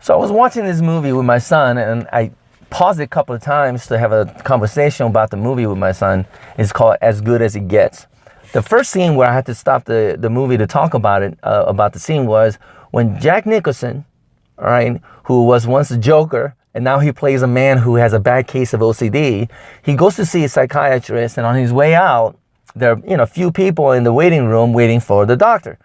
So I was watching this movie with my son, and I paused it a couple of times to have a conversation about the movie with my son. It's called As Good as It Gets. The first scene where I had to stop the movie to talk about it, about the scene, was when Jack Nicholson, all right, who was once a Joker, and now he plays a man who has a bad case of OCD. He goes to see a psychiatrist, and on his way out, there are a few people in the waiting room waiting for the doctor.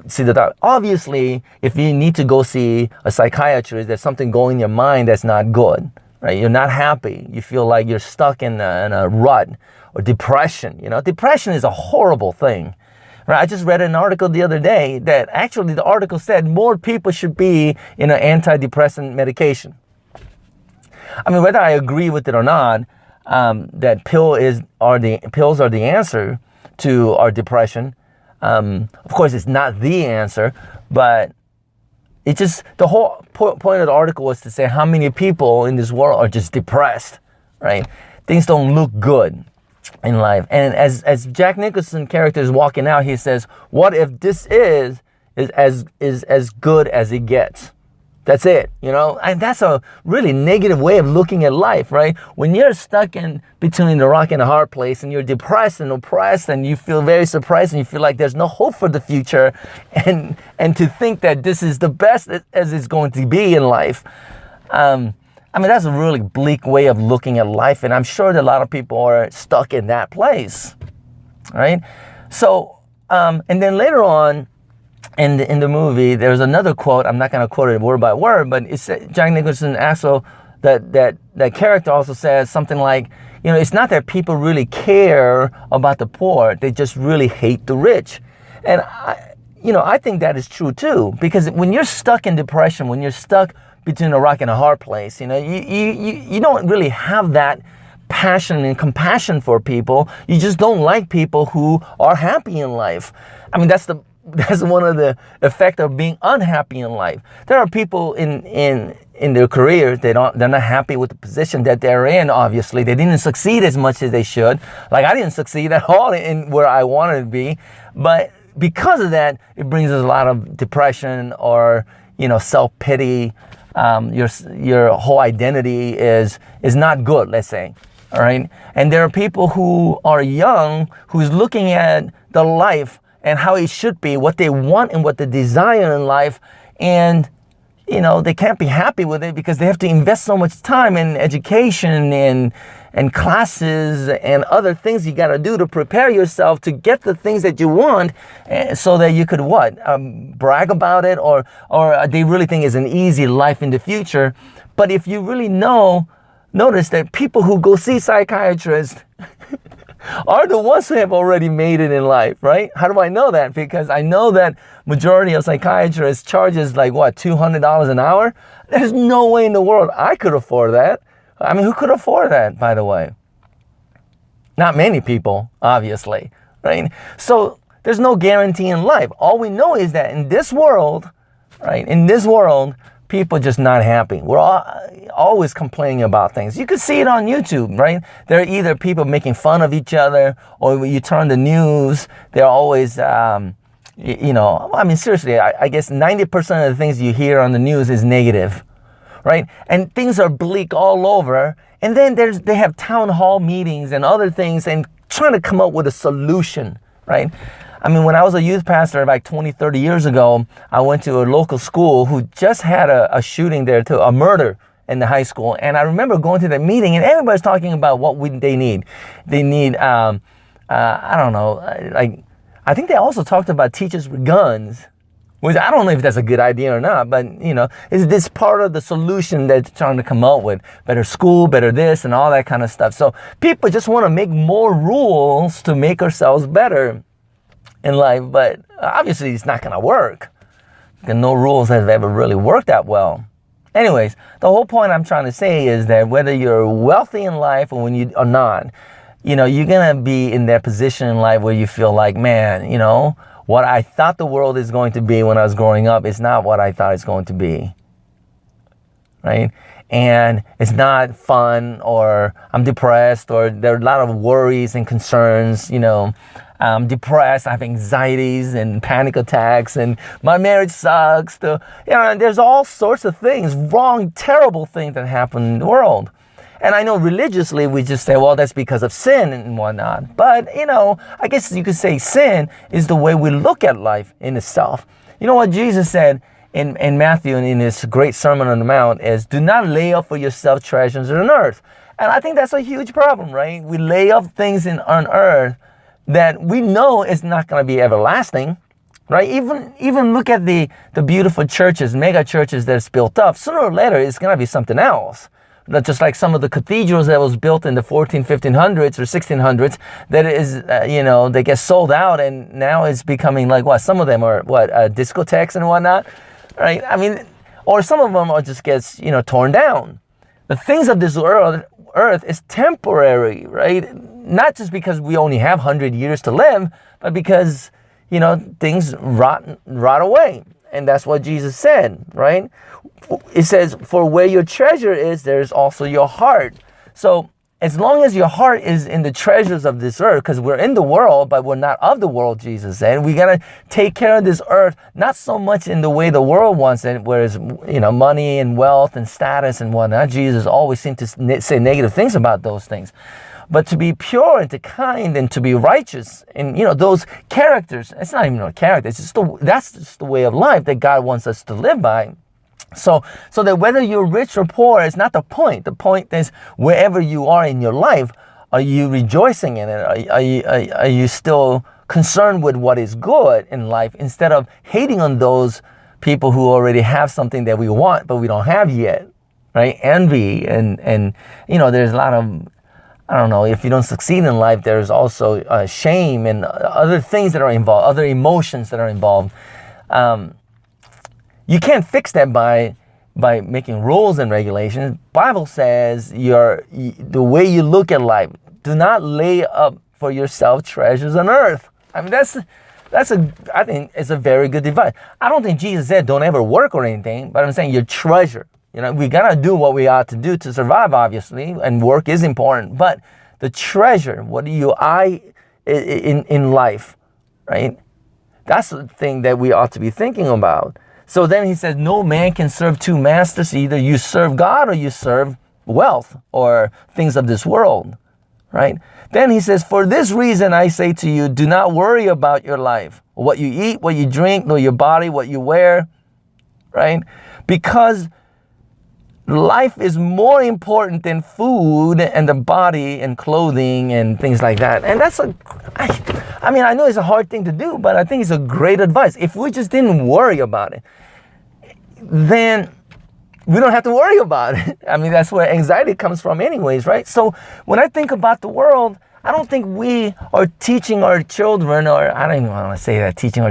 See the doctor. Obviously, if you need to go see a psychiatrist, there's something going in your mind that's not good, right? You're not happy. You feel like you're stuck in a rut, or depression. Depression is a horrible thing, right? I just read an article the other day that actually the article said more people should be in an antidepressant medication. I mean, whether I agree with it or not, that pills are the answer to our depression. Of course, it's not the answer, but the whole point of the article was to say how many people in this world are just depressed, right? Things don't look good in life. And as Jack Nicholson character is walking out, he says, "What if this is as good as it gets?" That's it, and that's a really negative way of looking at life, right? When you're stuck in between the rock and a hard place, and you're depressed and oppressed, and you feel very surprised, and you feel like there's no hope for the future, and to think that this is the best as it's going to be in life, that's a really bleak way of looking at life, and I'm sure that a lot of people are stuck in that place, right? So, and then later on, in the movie, there's another quote. I'm not going to quote it word by word, but it's Jack Nicholson also, that character also says something like, it's not that people really care about the poor, they just really hate the rich. And I think that is true too, because when you're stuck in depression, when you're stuck between a rock and a hard place, you don't really have that passion and compassion for people. You just don't like people who are happy in life. I mean, that's one of the effects of being unhappy in life. There are people in their careers, they're not happy with the position that they're in. Obviously, they didn't succeed as much as they should. Like, I didn't succeed at all in where I wanted to be, but because of that, it brings us a lot of depression or self-pity. Your whole identity is not good, let's say. All right, and there are people who are young who's looking at the life and how it should be, what they want and what they desire in life. And, they can't be happy with it because they have to invest so much time in education and classes and other things you got to do to prepare yourself to get the things that you want, so that you could brag about it, or they really think it's an easy life in the future. But if you really notice that people who go see psychiatrists are the ones who have already made it in life, right? How do I know that? Because I know that majority of psychiatrists charges like $200 an hour. There's no way in the world I could afford that. I mean, who could afford that, by the way? Not many people, obviously, right? So there's no guarantee in life. All we know is that in this world, right? People just not happy. We're always complaining about things. You could see it on YouTube, right? There are either people making fun of each other, or when you turn the news, they're always, seriously, I guess 90% of the things you hear on the news is negative, right? And things are bleak all over. And then they have town hall meetings and other things and trying to come up with a solution, right? I mean, when I was a youth pastor like 20, 30 years ago, I went to a local school who just had a shooting there, to a murder in the high school. And I remember going to that meeting, and everybody's talking about what they need. They need, I don't know, I think they also talked about teachers with guns, which I don't know if that's a good idea or not, but, is this part of the solution that they're trying to come up with? Better school, better this, and all that kind of stuff. So people just want to make more rules to make ourselves better in life, but obviously it's not going to work. And no rules have ever really worked that well. Anyways, the whole point I'm trying to say is that whether you're wealthy in life or when you are not, you're going to be in that position in life where you feel like, man, what I thought the world is going to be when I was growing up is not what I thought it's going to be, right? And it's not fun, or I'm depressed, or there are a lot of worries and concerns, I'm depressed, I have anxieties and panic attacks, and my marriage sucks. And there's all sorts of things, wrong, terrible things that happen in the world. And I know religiously we just say, well, that's because of sin and whatnot. But, I guess you could say sin is the way we look at life in itself. You know what Jesus said in Matthew in his great Sermon on the Mount is, do not lay up for yourself treasures on earth. And I think that's a huge problem, right? We lay up things on earth that we know is not going to be everlasting, right? Even look at the beautiful churches, mega churches that's built up. Sooner or later, it's going to be something else. Just like some of the cathedrals that was built in the 1500s or 1600s, that is, they get sold out, and now it's becoming like what? Some of them are discotheques and whatnot, right? I mean, or some of them are just gets torn down. The things of this earth is temporary, right? Not just because we only have 100 years to live, but because things rot away, and that's what Jesus said, right? It says, for where your treasure is, there's also your heart. So as long as your heart is in the treasures of this earth, because we're in the world, but we're not of the world, Jesus said, we got to take care of this earth, not so much in the way the world wants it, whereas, money and wealth and status and whatnot. Jesus always seemed to say negative things about those things. But to be pure and to kind and to be righteous and, those characters, it's not even a character, that's just the way of life that God wants us to live by. So that whether you're rich or poor is not the point. The point is, wherever you are in your life, are you rejoicing in it? Are you still concerned with what is good in life instead of hating on those people who already have something that we want but we don't have yet, right? Envy and there's a lot of, I don't know, if you don't succeed in life, there's also shame and other things that are involved, other emotions that are involved. You can't fix that by making rules and regulations. Bible says the way you look at life, do not lay up for yourself treasures on earth. I mean, I think it's a very good advice. I don't think Jesus said don't ever work or anything, but I'm saying your treasure. We gotta do what we ought to do to survive, obviously, and work is important. But the treasure, what do you in life, right? That's the thing that we ought to be thinking about. So then he says, no man can serve two masters. Either you serve God or you serve wealth or things of this world, right? Then he says, for this reason I say to you, do not worry about your life, what you eat, what you drink, nor your body, what you wear, right? Because life is more important than food and the body and clothing and things like that. And that's I know it's a hard thing to do, but I think it's a great advice. If we just didn't worry about it, then we don't have to worry about it. I mean, that's where anxiety comes from anyways, right? So when I think about the world, I don't think we are teaching our children, or I don't even want to say that teaching,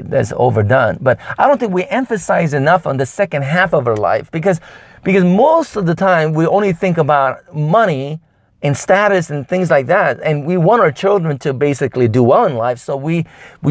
that's overdone, but I don't think we emphasize enough on the second half of our life because most of the time we only think about money and status and things like that, and we want our children to basically do well in life. So we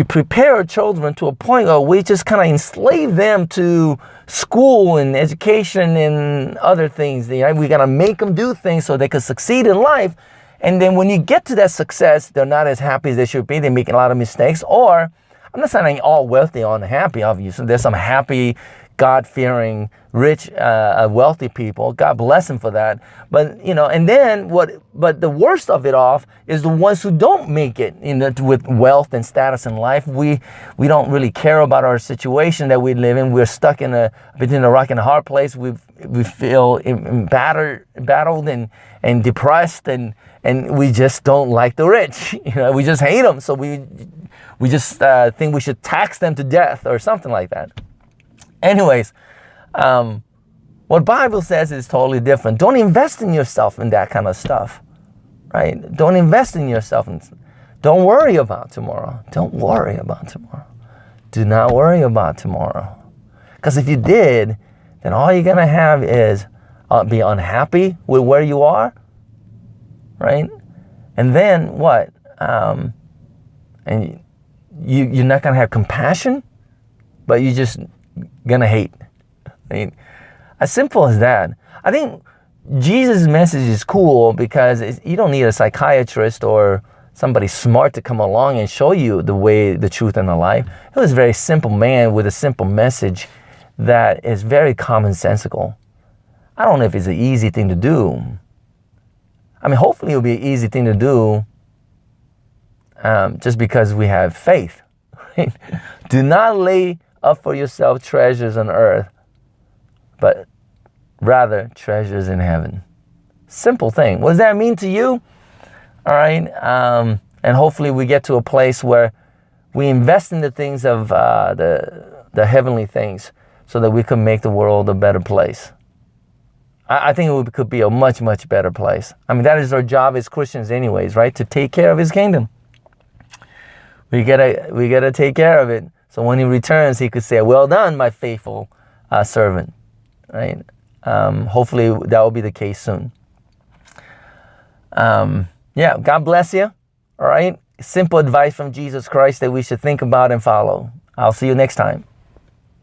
prepare our children to a point where we just kind of enslave them to school and education and other things. We gotta make them do things so they can succeed in life. And then when you get to that success, they're not as happy as they should be. They're making a lot of mistakes. Or I'm not saying all wealthy or unhappy. Obviously, there's some happy, God-fearing, rich, wealthy people. God bless them for that. But and then But the worst of it off is the ones who don't make it with wealth and status in life. We don't really care about our situation that we live in. We're stuck between a rock and a hard place. We feel battled and depressed, and we just don't like the rich. We just hate them. So we just think we should tax them to death or something like that. Anyways, what Bible says is totally different. Don't invest in yourself in that kind of stuff, right? Don't invest in yourself. Don't worry about tomorrow. Don't worry about tomorrow. Do not worry about tomorrow. Because if you did, then all you're going to have is be unhappy with where you are, right? And then what? And you're not going to have compassion, but you just gonna hate. I mean, as simple as that. I think Jesus' message is cool because you don't need a psychiatrist or somebody smart to come along and show you the way, the truth, and the life. He was a very simple man with a simple message that is very commonsensical. I don't know if it's an easy thing to do. I mean, hopefully it'll be an easy thing to do just because we have faith. Right? Do not lay up for yourself treasures on earth, but rather treasures in heaven. Simple thing. What does that mean to you? All right. And hopefully we get to a place where we invest in the things of the heavenly things so that we can make the world a better place. I think it could be a much, much better place. I mean, that is our job as Christians anyways, right? To take care of his kingdom. We gotta take care of it. So when he returns, he could say, well done, my faithful servant, right? Hopefully that will be the case soon. Yeah, God bless you. All right. Simple advice from Jesus Christ that we should think about and follow. I'll see you next time.